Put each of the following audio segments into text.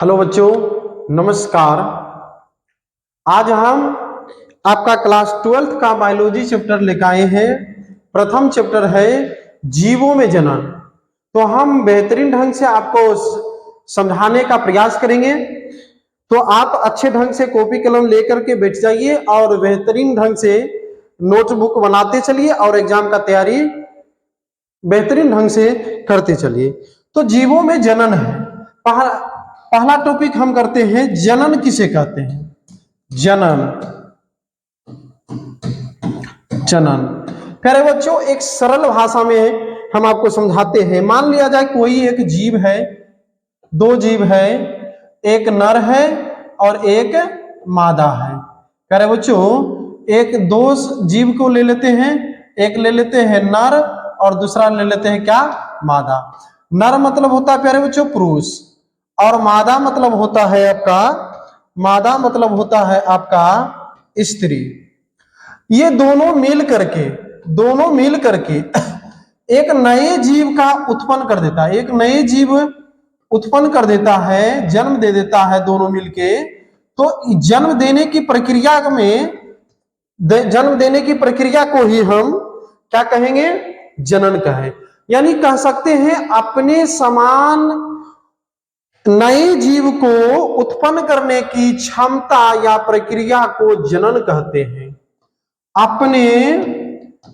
Hello बच्चों, नमस्कार। आज हम आपका क्लास 12th का बायोलॉजी चैप्टर लेकर आए हैं। प्रथम चैप्टर है जीवों में जनन। तो हम बेहतरीन ढंग से आपको समझाने का प्रयास करेंगे। तो आप अच्छे ढंग से कॉपी कलम लेकर के बैठ जाइए और बेहतरीन ढंग से नोटबुक बनाते चलिए और एग्जाम का तैयारी बेहतरीन ढंग से करते चलिए। तो जीवों में जनन है। पहला टॉपिक हम करते हैं, जनन किसे कहते हैं। जनन जनन प्यारे बच्चों, एक सरल भाषा में हम आपको समझाते हैं। मान लिया जाए कोई एक जीव है, दो जीव है, एक नर है और एक मादा है। प्यारे बच्चों, एक दो जीव को ले लेते हैं, एक ले लेते हैं नर और दूसरा ले लेते हैं क्या, मादा। नर मतलब होता है प्यारे बच्चों पुरुष, और मादा मतलब होता है आपका स्त्री। ये दोनों मिल करके एक नए जीव का उत्पन्न कर देता है, एक नए जीव उत्पन्न कर देता है, जन्म दे देता है दोनों मिलके। तो जन्म देने की प्रक्रिया को ही हम क्या कहेंगे, जनन कहें। यानी कह सकते हैं अपने समान नए जीव को उत्पन्न करने की क्षमता या प्रक्रिया को जनन कहते हैं। अपने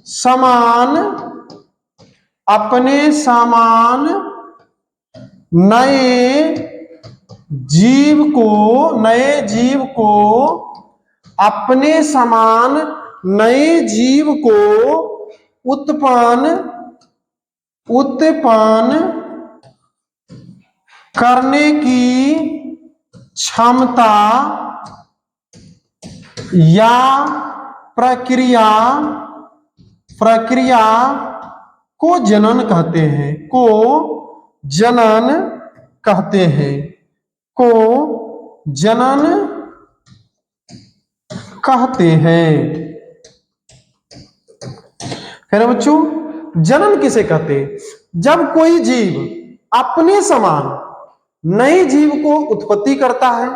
समान नए जीव को अपने समान नए जीव को उत्पन्न करने की क्षमता या प्रक्रिया को जनन कहते हैं। है बच्चों, जनन किसे कहते हैं? जब कोई जीव अपने समान नए जीव को उत्पत्ति करता है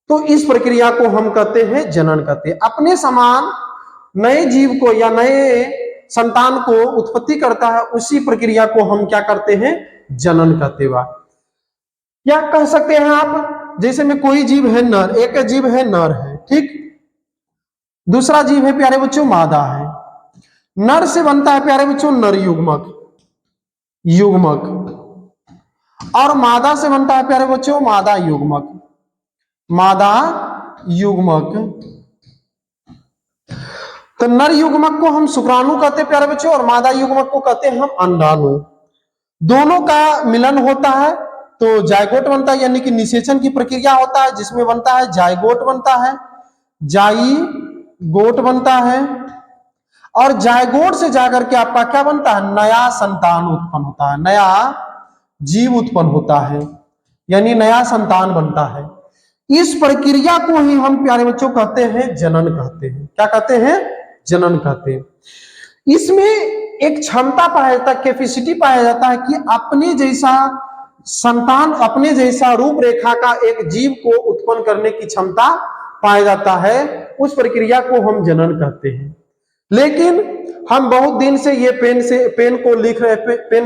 तो इस प्रक्रिया को हम कहते हैं जनन कहते हैं। अपने समान नए जीव को या नए संतान को उत्पत्ति करता है, उसी प्रक्रिया को हम क्या करते हैं, जनन कहते हैं। या कह सकते हैं आप, जैसे में कोई जीव है नर, एक जीव है नर है, ठीक, दूसरा जीव है प्यारे बच्चों मादा है। नर से बनता है प्यारे बच्चों नर युग्मक, और मादा से बनता है प्यारे बच्चों मादा युग्मक। तो नर युग्मक को हम शुक्राणु कहते हैं प्यारे बच्चों, और मादा युग्मक को कहते हैं हम अंडाणु। दोनों का मिलन होता है तो जायगोट बनता है, यानी कि निषेचन की प्रक्रिया होता है, जिसमें बनता है जायगोट बनता है। और जायगोट से जाकर के आपका क्या बनता है, नया संतान उत्पन्न होता है, नया जीव उत्पन्न होता है, यानी नया संतान बनता है। इस प्रक्रिया को ही हम प्यारे बच्चों कहते हैं जनन कहते हैं। क्या कहते हैं, जनन कहते हैं। इसमें एक क्षमता पाया जाता है, कैपेसिटी पाया जाता है कि अपने जैसा संतान, अपने जैसा रूपरेखा का एक जीव को उत्पन्न करने की क्षमता पाया जाता है। उस प्रक्रिया को हम जनन कहते हैं। लेकिन हम बहुत दिन से ये पेन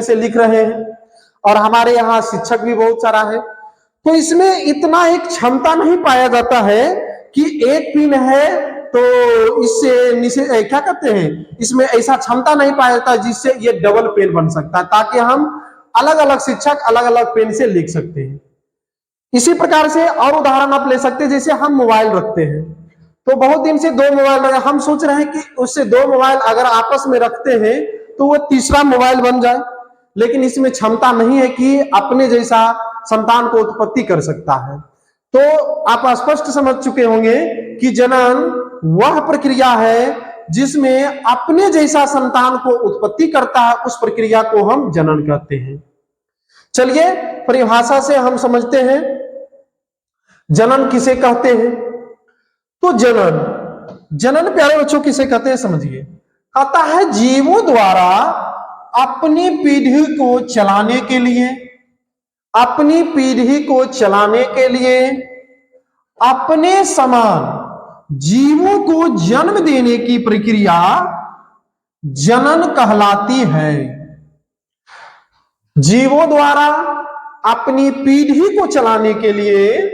से लिख रहे हैं, और हमारे यहाँ शिक्षक भी बहुत सारा है, तो इसमें इतना एक क्षमता नहीं पाया जाता है कि एक पिन है तो इससे क्या कहते हैं, इसमें ऐसा क्षमता नहीं पाया जाता जिससे ये डबल पेन बन सकता है, ताकि हम अलग अलग शिक्षक अलग अलग पेन से लिख सकते हैं। इसी प्रकार से और उदाहरण आप ले सकते हैं, जैसे हम मोबाइल रखते हैं, तो बहुत दिन से दो मोबाइल रखे, हम सोच रहे हैं कि उससे दो मोबाइल अगर आपस में रखते हैं तो वो तीसरा मोबाइल बन जाए, लेकिन इसमें क्षमता नहीं है कि अपने जैसा संतान को उत्पत्ति कर सकता है। तो आप स्पष्ट समझ चुके होंगे कि जनन वह प्रक्रिया है जिसमें अपने जैसा संतान को उत्पत्ति करता है, उस प्रक्रिया को हम जनन कहते हैं। चलिए परिभाषा से हम समझते हैं जनन किसे कहते हैं। तो जनन प्यारे बच्चों किसे कहते हैं, समझिए। कहता है जीवों द्वारा अपनी पीढ़ी को चलाने के लिए अपनी पीढ़ी को चलाने के लिए अपने समान जीवों को जन्म देने की प्रक्रिया जनन कहलाती है। जीवों द्वारा अपनी पीढ़ी को चलाने के लिए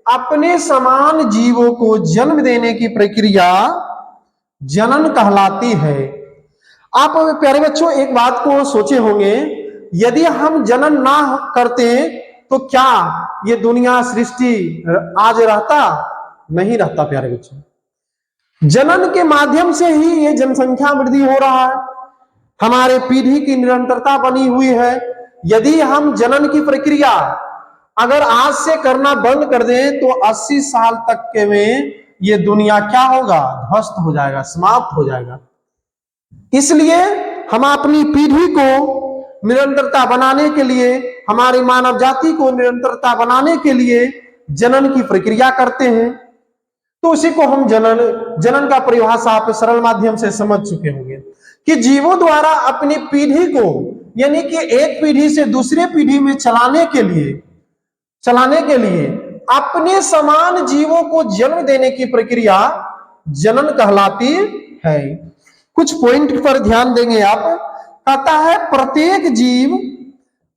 अपने समान जीवों को जन्म देने की प्रक्रिया जनन कहलाती है। आप प्यारे बच्चों एक बात को सोचे होंगे, यदि हम जनन ना करते तो क्या ये दुनिया सृष्टि आज रहता? नहीं रहता प्यारे बच्चों। जनन के माध्यम से ही ये जनसंख्या वृद्धि हो रहा है, हमारे पीढ़ी की निरंतरता बनी हुई है। यदि हम जनन की प्रक्रिया अगर आज से करना बंद कर दें तो 80 साल तक के में ये दुनिया क्या होगा? ध्वस्त हो जाएगा, समाप्त हो जाएगा। इसलिए हम अपनी पीढ़ी को निरंतरता बनाने के लिए, हमारी मानव जाति को निरंतरता बनाने के लिए जनन की प्रक्रिया करते हैं। तो उसी को हम जनन का परिभाषा आप सरल माध्यम से समझ चुके होंगे कि जीवों द्वारा अपनी पीढ़ी को, यानी कि एक पीढ़ी से दूसरे पीढ़ी में चलाने के लिए अपने समान जीवों को जन्म देने की प्रक्रिया जनन कहलाती है। कुछ पॉइंट पर ध्यान देंगे आप। कहता है प्रत्येक जीव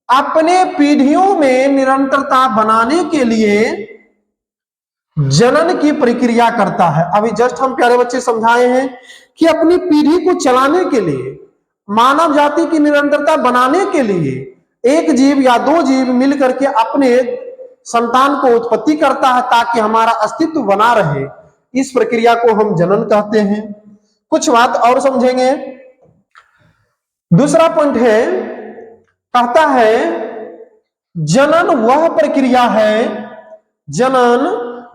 अपने पीढ़ियों में निरंतरता बनाने के लिए जनन की प्रक्रिया करता है। अभी जस्ट हम प्यारे बच्चे समझाए हैं कि अपनी पीढ़ी को चलाने के लिए, मानव जाति की निरंतरता बनाने के लिए एक जीव या दो जीव मिलकर के अपने संतान को उत्पत्ति करता है ताकि हमारा अस्तित्व बना रहे। इस प्रक्रिया को हम जनन कहते हैं। कुछ बात और समझेंगे। दूसरा पॉइंट है, कहता है जनन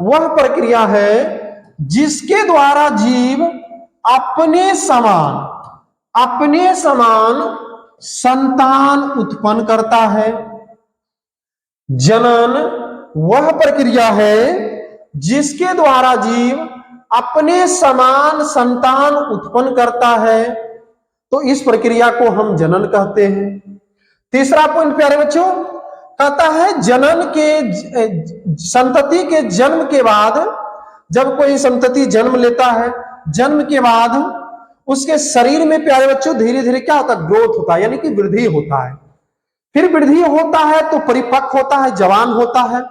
वह प्रक्रिया है जिसके द्वारा जीव अपने समान संतान उत्पन्न करता है। जनन वह प्रक्रिया है जिसके द्वारा जीव अपने समान संतान उत्पन्न करता है, तो इस प्रक्रिया को हम जनन कहते हैं। तीसरा पॉइंट प्यारे बच्चों, कहता है जनन के संतति के जन्म के बाद, जब कोई संतति जन्म लेता है, जन्म के बाद उसके शरीर में प्यारे बच्चों धीरे धीरे क्या होता है? ग्रोथ होता है, यानी कि वृद्धि होता है। फिर वृद्धि होता है तो परिपक्व होता है, जवान होता है।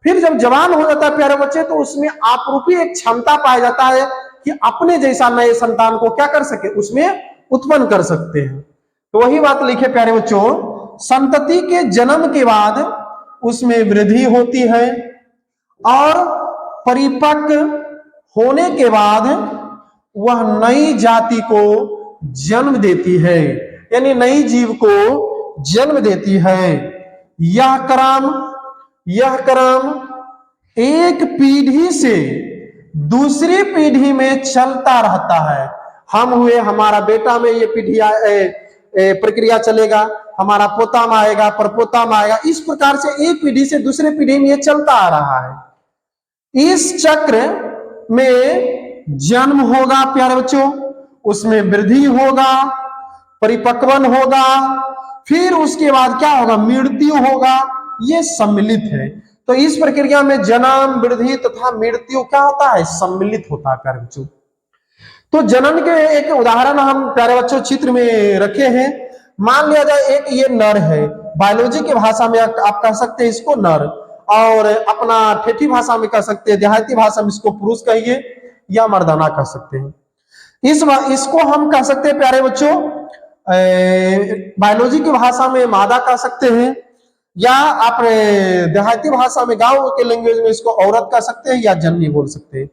फिर जब जवान हो जाता है प्यारे बच्चे, तो उसमें आपरूपी एक क्षमता पाया जाता है कि अपने जैसा नए संतान को क्या कर सके, उसमें उत्पन्न कर सकते हैं। तो वही बात लिखे प्यारे बच्चों, संतति के जन्म के बाद उसमें वृद्धि होती है और परिपक्व होने के बाद वह नई जाति को जन्म देती है, यानी नई जीव को जन्म देती है। यह क्रम एक पीढ़ी से दूसरी पीढ़ी में चलता रहता है। हम हुए, हमारा बेटा में ये प्रक्रिया चलेगा, हमारा पोता में आएगा, परपोता में आएगा। इस प्रकार से एक पीढ़ी से दूसरे पीढ़ी में ये चलता आ रहा है। इस चक्र में जन्म होगा प्यारे बच्चों, उसमें वृद्धि होगा, परिपक्वन होगा, फिर उसके बाद क्या होगा? मृत्यु होगा। ये सम्मिलित है। तो इस प्रक्रिया में जन्म, वृद्धि तथा मृत्यु क्या होता है? सम्मिलित होता है प्यारे बच्चों। तो जनन के एक उदाहरण हम प्यारे बच्चों चित्र में रखे हैं। मान लिया जाए एक ये नर है, बायोलॉजी की भाषा में आप कह सकते हैं इसको नर, और अपना ठेठी भाषा में कह सकते हैं, देहाती भाषा में इसको पुरुष कहिए या मर्दाना कह सकते हैं। इसको हम कह सकते हैं प्यारे बच्चों बायोलॉजी की भाषा में मादा कह सकते हैं, या आप देहाती भाषा में गांव के लैंग्वेज में इसको औरत कह सकते हैं या जननी बोल सकते हैं।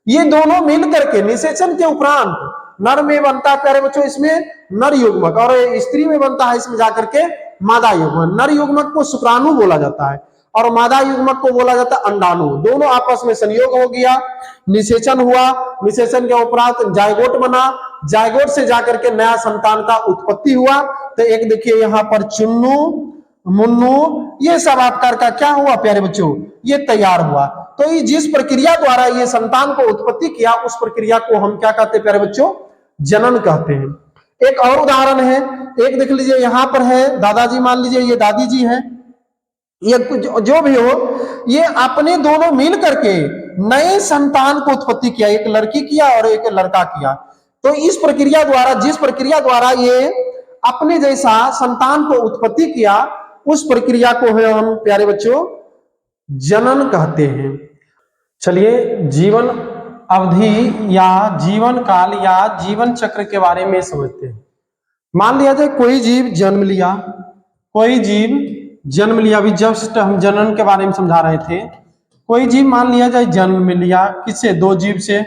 ये दोनों मिल करके निषेचन के उपरांत नर में बनता है प्यारे बच्चों इसमें नर युग्मक, और स्त्री में बनता है इसमें जाकर के मादा युग्मक। नर युग्मक को शुक्राणु बोला जाता है और मादा युग्मक को बोला जाता है अंडाणु। दोनों आपस में संयोग हो गया, निषेचन हुआ, निषेचन के उपरांत जायगोट बना, जायगोट से जाकर के नया संतान का उत्पत्ति हुआ। तो एक देखिए यहाँ पर चुन्नू, मुन्नू, ये सब आकार का क्या हुआ प्यारे बच्चों? ये तैयार हुआ। तो ये जिस प्रक्रिया द्वारा ये संतान को उत्पत्ति किया, उस प्रक्रिया को हम क्या कहते हैं प्यारे बच्चों? जनन कहते हैं। एक और उदाहरण है, एक देख लीजिए यहाँ पर है दादाजी, मान लीजिए ये दादी जी है, ये जो भी हो, ये अपने दोनों मिल करके नए संतान को उत्पत्ति किया, एक लड़की किया और एक लड़का किया। तो इस प्रक्रिया द्वारा, जिस प्रक्रिया द्वारा ये अपने जैसा संतान को उत्पत्ति किया, उस प्रक्रिया को है हम प्यारे बच्चों जनन कहते हैं। चलिए जीवन अवधि या जीवन काल या जीवन चक्र के बारे में समझते हैं। मान लिया जाए कोई जीव जन्म लिया, कोई जीव जन्म लिया, अभी जस्ट हम जनन के बारे में समझा रहे थे। कोई जीव मान लिया जाए जन्म लिया, किससे? दो जीव से,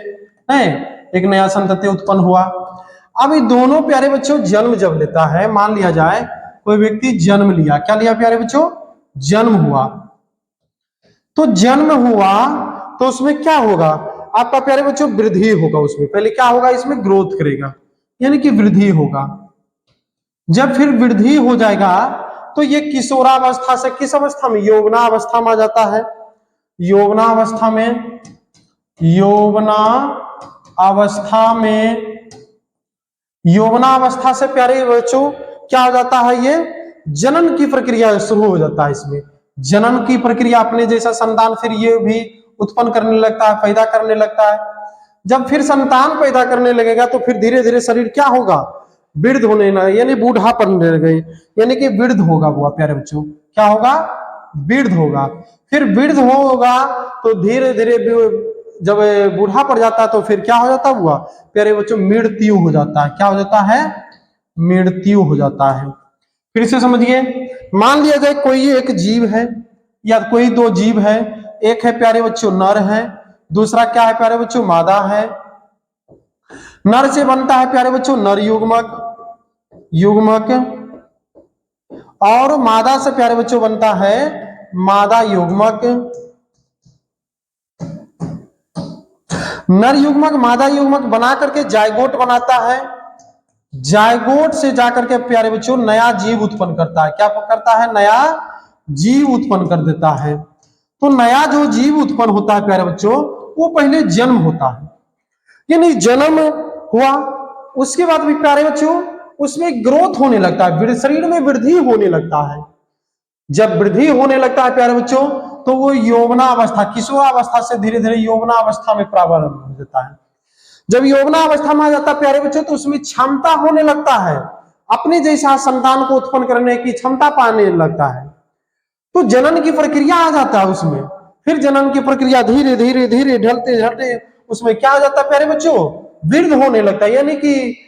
है एक नया संतति उत्पन्न हुआ। अब ये दोनों प्यारे बच्चों जन्म जब लेता है, मान लिया जाए कोई व्यक्ति जन्म लिया, क्या लिया प्यारे बच्चों? जन्म हुआ। तो जन्म हुआ तो उसमें क्या होगा आपका प्यारे बच्चों? वृद्धि होगा। उसमें पहले क्या होगा? इसमें ग्रोथ करेगा, यानी कि वृद्धि होगा। जब फिर वृद्धि हो जाएगा तो ये किशोरावस्था से किस अवस्था में? यौवनावस्था में आ जाता है। यौवनावस्था में, यौवनावस्था से प्यारे बच्चों क्या हो जाता है? ये जनन की प्रक्रिया शुरू हो जाता है। इसमें जनन की प्रक्रिया, अपने जैसा संतान फिर ये भी उत्पन्न करने लगता है, पैदा करने लगता है। जब फिर संतान पैदा करने लगेगा तो फिर धीरे धीरे शरीर क्या होगा? वृद्ध होने लगे, यानी बूढ़ापन गए, यानी कि वृद्ध होगा वो प्यारे बच्चों। क्या होगा? वृद्ध होगा। फिर वृद्ध होगा तो धीरे धीरे जब बूढ़ा पड़ जाता है तो फिर क्या हो जाता हुआ प्यारे बच्चों? मृत्यु हो जाता है। क्या हो जाता है? मृत्यु हो जाता है। फिर से समझिए, मान लिया जाए कोई एक जीव है या कोई दो जीव है, एक है प्यारे बच्चों नर है, दूसरा क्या है प्यारे बच्चों? मादा है। नर से बनता है प्यारे बच्चों नर युग्मक, और मादा से प्यारे बच्चों बनता है मादा युग्मक। नर युग्मक मादा युग्मक बना करके जायगोट बनाता है। जायगोट से जाकर के प्यारे बच्चों नया जीव उत्पन्न करता है। क्या करता है? नया जीव उत्पन्न कर देता है। तो नया जो जीव उत्पन्न होता है प्यारे बच्चों, वो पहले जन्म होता है, यानी जन्म हुआ। उसके बाद भी प्यारे बच्चों उसमें ग्रोथ होने लगता है, शरीर में वृद्धि होने लगता है। जब वृद्धि होने लगता है प्यारे बच्चों तो वो यौवनावस्था, किशोरावस्था से धीरे धीरे यौवनावस्था में प्रारंभ हो जाता है। जब यौवनावस्था में आ जाता है प्यारे बच्चों तो उसमें क्षमता होने लगता है, अपने जैसा संतान को उत्पन्न करने की क्षमता पाने लगता है। तो जनन की प्रक्रिया आ जाता है उसमें। फिर जनन की प्रक्रिया धीरे धीरे धीरे ढलते ढलते उसमें क्या आ जाता है प्यारे बच्चों? वृद्ध होने लगता है, यानी कि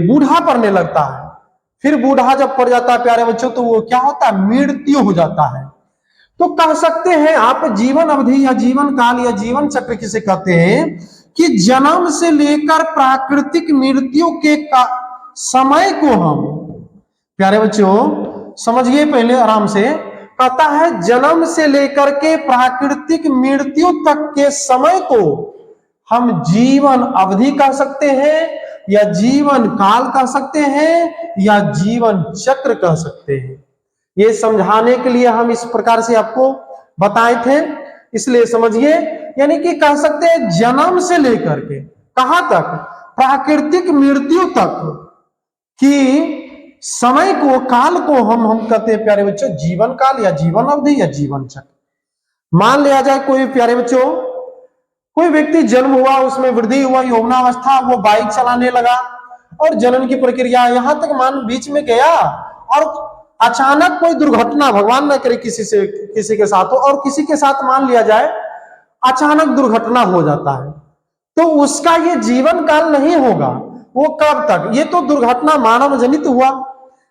बूढ़ा पड़ने लगता है। फिर बूढ़ा जब पड़ जाता है प्यारे बच्चों तो वो क्या होता है? मृत्यु हो जाता है। तो कह सकते हैं आप जीवन अवधि या जीवन काल या जीवन चक्र किसे कहते हैं कि जन्म से लेकर प्राकृतिक मृत्यु के समय को हम, प्यारे बच्चों समझिए पहले आराम से, कहता है जन्म से लेकर के प्राकृतिक मृत्यु तक के समय को हम जीवन अवधि कह सकते हैं या जीवन काल कह सकते हैं या जीवन चक्र कह सकते हैं। ये समझाने के लिए हम इस प्रकार से आपको बताए थे, इसलिए समझिए। यानी कि कह सकते हैं जन्म से लेकर के कहां तक? प्राकृतिक मृत्यु तक की समय को, काल को हम कहते हैं प्यारे बच्चों जीवन काल या जीवन अवधि या जीवन चक्र। मान लिया जाए कोई प्यारे बच्चों कोई व्यक्ति जन्म हुआ, उसमें वृद्धि हुआ, यौवनावस्था, वो बाइक चलाने लगा और जनन की प्रक्रिया यहां तक मान बीच में गया और अचानक कोई दुर्घटना, भगवान न करे किसी के साथ हो, और किसी के साथ मान लिया जाए अचानक दुर्घटना हो जाता है, तो उसका ये जीवन काल नहीं होगा। वो कब तक? ये तो दुर्घटना मानव जनित हुआ,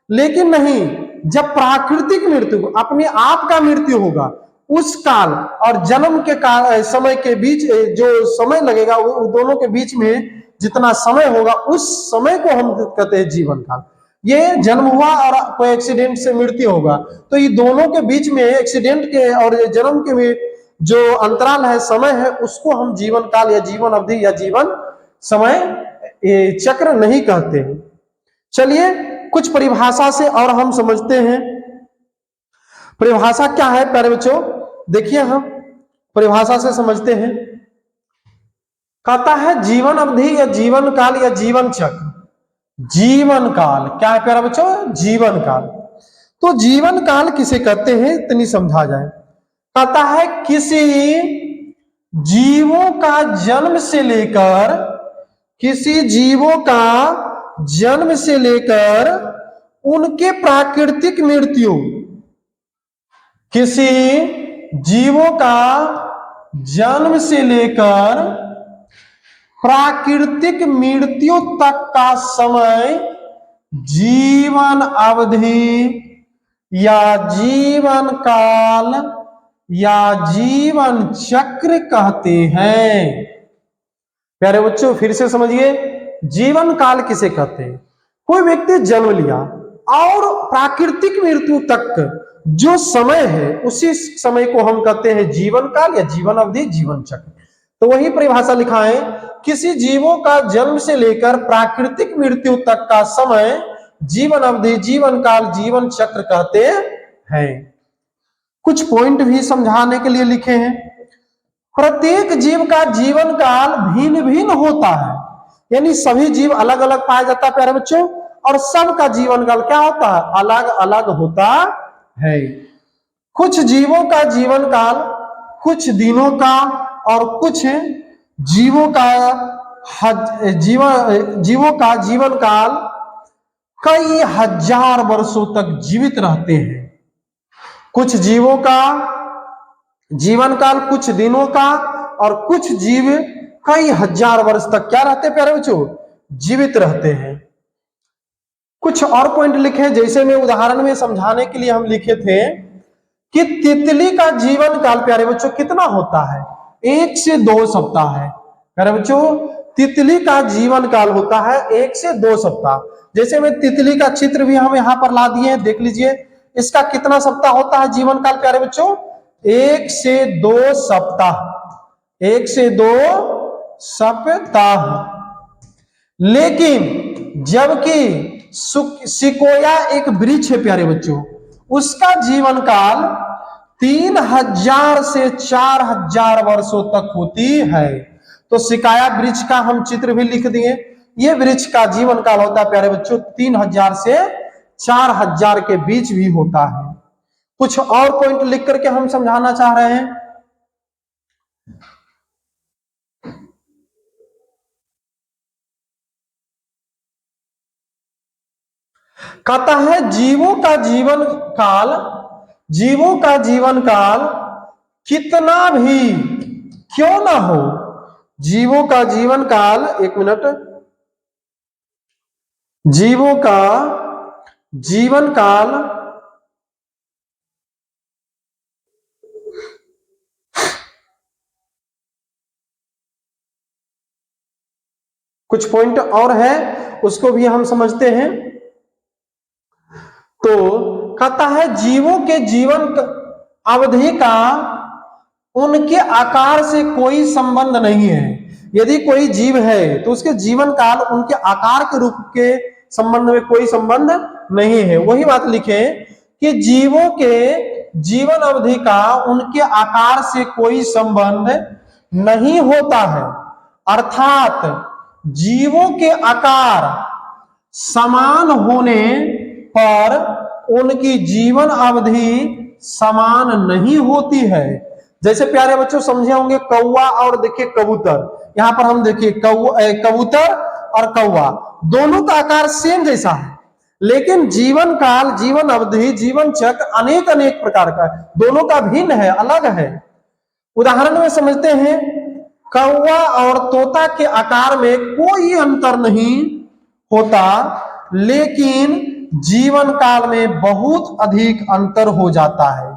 लेकिन नहीं, जब प्राकृतिक मृत्यु अपने आप का मृत्यु होगा उस काल और जन्म के काल समय के बीच जो समय लगेगा, वो दोनों के बीच में जितना समय होगा उस समय को हम कहते हैं जीवन काल। ये जन्म हुआ और कोई एक्सीडेंट से मृत्यु होगा, तो ये दोनों के बीच में एक्सीडेंट के और जन्म के जो अंतराल है, समय है, उसको हम जीवन काल या जीवन अवधि या जीवन समय चक्र नहीं कहते हैं। चलिए कुछ परिभाषा से और हम समझते हैं। परिभाषा क्या है प्यारे बच्चों? देखिए हम परिभाषा से समझते हैं। कहता है जीवन अवधि या जीवन काल या जीवन चक्र। जीवन काल क्या है प्यारे बच्चों? जीवन काल। तो जीवन काल किसे कहते हैं इतनी समझा जाए। कहता है किसी जीवों का जन्म से लेकर, किसी जीवों का जन्म से लेकर उनके प्राकृतिक मृत्यु, किसी जीवों का जन्म से लेकर प्राकृतिक मृत्यु तक का समय जीवन अवधि या जीवन काल या जीवन चक्र कहते हैं। प्यारे बच्चों फिर से समझिए, जीवन काल किसे कहते हैं? कोई व्यक्ति जन्म लिया और प्राकृतिक मृत्यु तक जो समय है उसी समय को हम कहते हैं जीवन काल या जीवन अवधि, जीवन चक्र। तो वही परिभाषा लिखा है, किसी जीवों का जन्म से लेकर प्राकृतिक मृत्यु तक का समय जीवन अवधि, जीवन काल, जीवन चक्र कहते हैं। कुछ पॉइंट भी समझाने के लिए लिखे हैं। प्रत्येक जीव का जीवन काल भिन्न भिन्न होता है, यानी सभी जीव अलग अलग पाया जाता है प्यारे बच्चों, और सबका जीवन काल क्या होता है? अलग अलग होता है। कुछ जीवों का जीवन काल कुछ दिनों का और कुछ जीवों का जीवन काल कई हजार वर्षों तक जीवित रहते हैं। कुछ जीवों का जीवन काल कुछ दिनों का और कुछ जीव कई हजार वर्ष तक क्या रहते हैं प्यारे बच्चों? जीवित रहते हैं। कुछ और पॉइंट लिखे, जैसे मैं उदाहरण में समझाने के लिए हम लिखे थे कि तितली का जीवन काल प्यारे बच्चों कितना होता है? 1 से 2 सप्ताह है प्यारे बच्चों। तितली का जीवन काल होता है 1 से 2 सप्ताह। जैसे मैं तितली का चित्र भी हम यहाँ पर ला दिए हैं, देख लीजिए इसका कितना सप्ताह होता है जीवन काल प्यारे बच्चों? 1 से 2 सप्ताह, 1 से 2 सप्ताह। लेकिन जबकि सिकोया एक वृक्ष है प्यारे बच्चों, उसका जीवन काल 3000 से 4000 वर्षों तक होती है। तो सिकाया वृक्ष का हम चित्र भी लिख दिए। ये वृक्ष का जीवन काल होता है प्यारे बच्चों 3000 से 4000 के बीच भी होता है। कुछ और पॉइंट लिख करके हम समझाना चाह रहे हैं। कहता है जीवों का जीवन काल कितना भी क्यों ना हो, जीवों का जीवन काल, एक मिनट, जीवों का जीवन काल कुछ पॉइंट और है उसको भी हम समझते हैं। तो कहता है जीवों के जीवन अवधि का उनके आकार से कोई संबंध नहीं है। यदि कोई जीव है तो उसके जीवन काल उनके आकार के रूप के संबंध में कोई संबंध नहीं है। वही बात लिखे कि जीवों के जीवन अवधि का उनके आकार से कोई संबंध नहीं होता है, अर्थात जीवों के आकार समान होने पर उनकी जीवन अवधि समान नहीं होती है। जैसे प्यारे बच्चों समझे होंगे कौवा और देखिए कबूतर, यहां पर हम देखिए कबूतर और कौवा दोनों का आकार सेम जैसा है, लेकिन जीवन काल, जीवन अवधि, जीवन चक्र अनेक अनेक प्रकार का है, दोनों का भिन्न है, अलग है। उदाहरण में समझते हैं, कौवा और तोता के आकार में कोई अंतर नहीं होता, लेकिन जीवन काल में बहुत अधिक अंतर हो जाता है।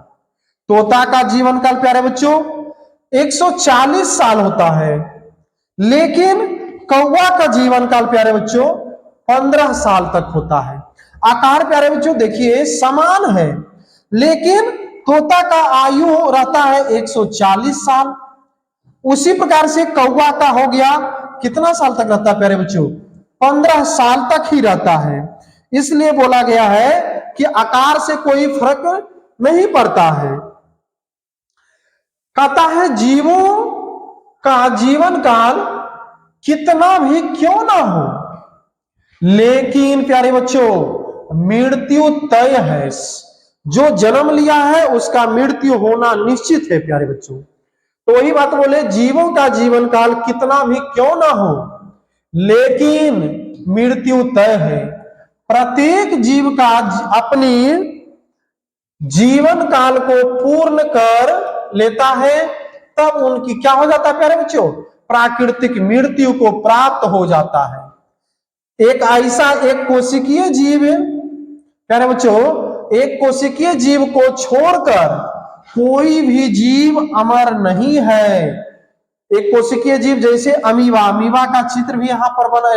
तोता का जीवन काल प्यारे बच्चों 140 साल होता है, लेकिन कौवा का जीवन काल प्यारे बच्चों 15 साल तक होता है। आकार प्यारे बच्चों देखिए समान है, लेकिन तोता का आयु रहता है 140 साल। उसी प्रकार से कौवा का हो गया, कितना साल तक रहता है प्यारे बच्चों? 15 साल तक ही रहता है। इसलिए बोला गया है कि आकार से कोई फर्क नहीं पड़ता है। कहता है जीवों का जीवन काल कितना भी क्यों ना हो, लेकिन प्यारे बच्चों मृत्यु तय है। जो जन्म लिया है उसका मृत्यु होना निश्चित है प्यारे बच्चों। तो वही बात बोले, जीवों का जीवन काल कितना भी क्यों ना हो लेकिन मृत्यु तय है। प्रत्येक जीव का अपनी जीवन काल को पूर्ण कर लेता है, तब उनकी क्या हो जाता है प्यारे बच्चों, प्राकृतिक मृत्यु को प्राप्त हो जाता है। एक ऐसा एक कोशिकीय जीव प्यारे बच्चों, एक कोशिकीय जीव को छोड़कर कोई भी जीव अमर नहीं है। एक कोशिकीय जीव जैसे अमीबा, अमीबा का चित्र भी यहाँ पर बना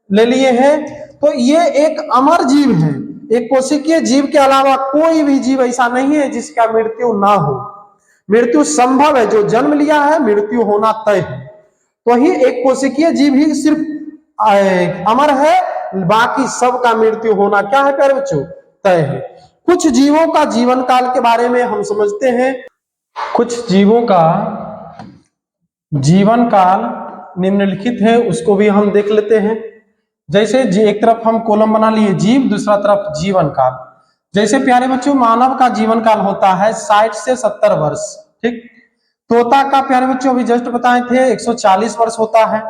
ले लिए हैं, तो ये एक अमर जीव है। एक कोशिकीय जीव के अलावा कोई भी जीव ऐसा नहीं है जिसका मृत्यु ना हो। मृत्यु संभव है, जो जन्म लिया है मृत्यु होना तय है। तो ही एक कोशिकीय जीव ही सिर्फ अमर है, बाकी सबका मृत्यु होना क्या है प्यारे बच्चों, तय है। कुछ जीवों का जीवन काल के बारे में हम समझते हैं। कुछ जीवों का जीवन काल निम्नलिखित है, उसको भी हम देख लेते हैं। जैसे एक तरफ हम कॉलम बना लिए जीव, दूसरा तरफ जीवन काल। जैसे प्यारे बच्चों, मानव का जीवन काल होता है 60 से 70 वर्ष, ठीक। तोता का प्यारे बच्चों अभी जस्ट बताए थे 140 वर्ष होता है।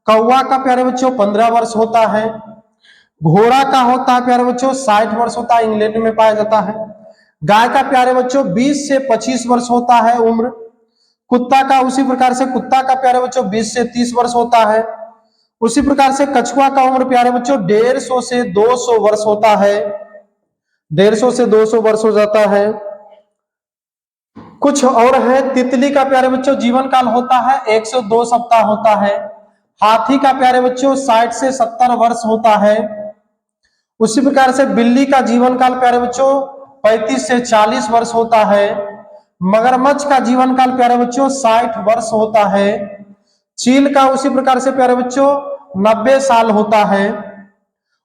कौवा का प्यारे बच्चों 15 वर्ष होता है। घोड़ा का होता है प्यारे बच्चों 60 वर्ष होता है, इंग्लैंड में पाया जाता है। गाय का प्यारे बच्चों 20 से 25 वर्ष होता है उम्र। कुत्ता का उसी प्रकार से, कुत्ता का प्यारे बच्चों 20 से 30 वर्ष होता है। उसी प्रकार से कछुआ का उम्र प्यारे बच्चों 150 से 200 वर्ष होता है। 150 से 200 वर्ष हो जाता है। कुछ और है, तितली का प्यारे बच्चों जीवन काल होता है 102 सप्ताह होता है। हाथी का प्यारे बच्चों 60 से 70 वर्ष होता है। उसी प्रकार से बिल्ली का जीवन काल प्यारे बच्चों 35 से 40 वर्ष होता है। मगरमच्छ का जीवन काल प्यारे बच्चों 60 वर्ष होता है। चील का उसी प्रकार से प्यारे बच्चों 90 साल होता है।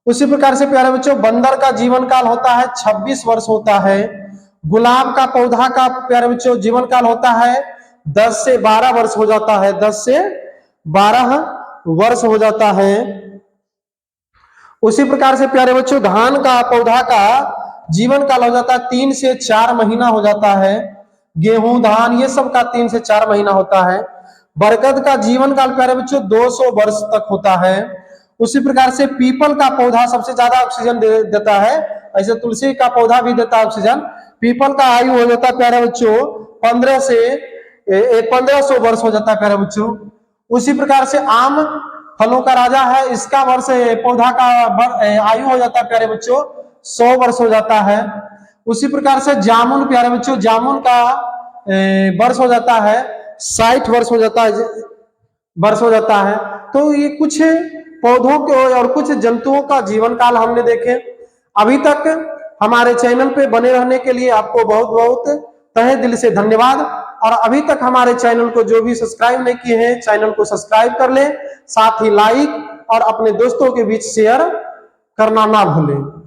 उसी प्रकार से प्यारे बच्चों बंदर का जीवन काल होता है 26 वर्ष होता है। गुलाब का पौधा का प्यारे बच्चों जीवन काल होता है 10 से 12 वर्ष हो जाता है। 10 से 12 वर्ष हो जाता है। उसी प्रकार से प्यारे बच्चों धान का पौधा का जीवन काल हो जाता है 3 से 4 महीना हो जाता है। गेहूं, धान ये सब का 3 से 4 महीना होता है। बरगद का जीवन काल प्यारे बच्चों 200 वर्ष तक होता है। उसी प्रकार से पीपल का पौधा सबसे ज्यादा ऑक्सीजन देता है, ऐसे तुलसी का पौधा भी देता है ऑक्सीजन। पीपल का आयु हो जाता है प्यारे बच्चों 1500 वर्ष हो जाता है प्यारे बच्चों। उसी प्रकार से आम फलों का राजा है, इसका वर्ष पौधा का आयु हो जाता है प्यारे बच्चों 100 वर्ष हो जाता है। उसी प्रकार से जामुन प्यारे बच्चों, जामुन का वर्ष हो जाता है 60 वर्ष हो जाता है, वर्ष हो जाता है। तो ये कुछ पौधों के और कुछ जंतुओं का जीवन काल हमने देखे। अभी तक हमारे चैनल पे बने रहने के लिए आपको बहुत बहुत तहे दिल से धन्यवाद। और अभी तक हमारे चैनल को जो भी सब्सक्राइब नहीं किए हैं, चैनल को सब्सक्राइब कर लें, साथ ही लाइक और अपने दोस्तों के बीच शेयर करना ना भूलें।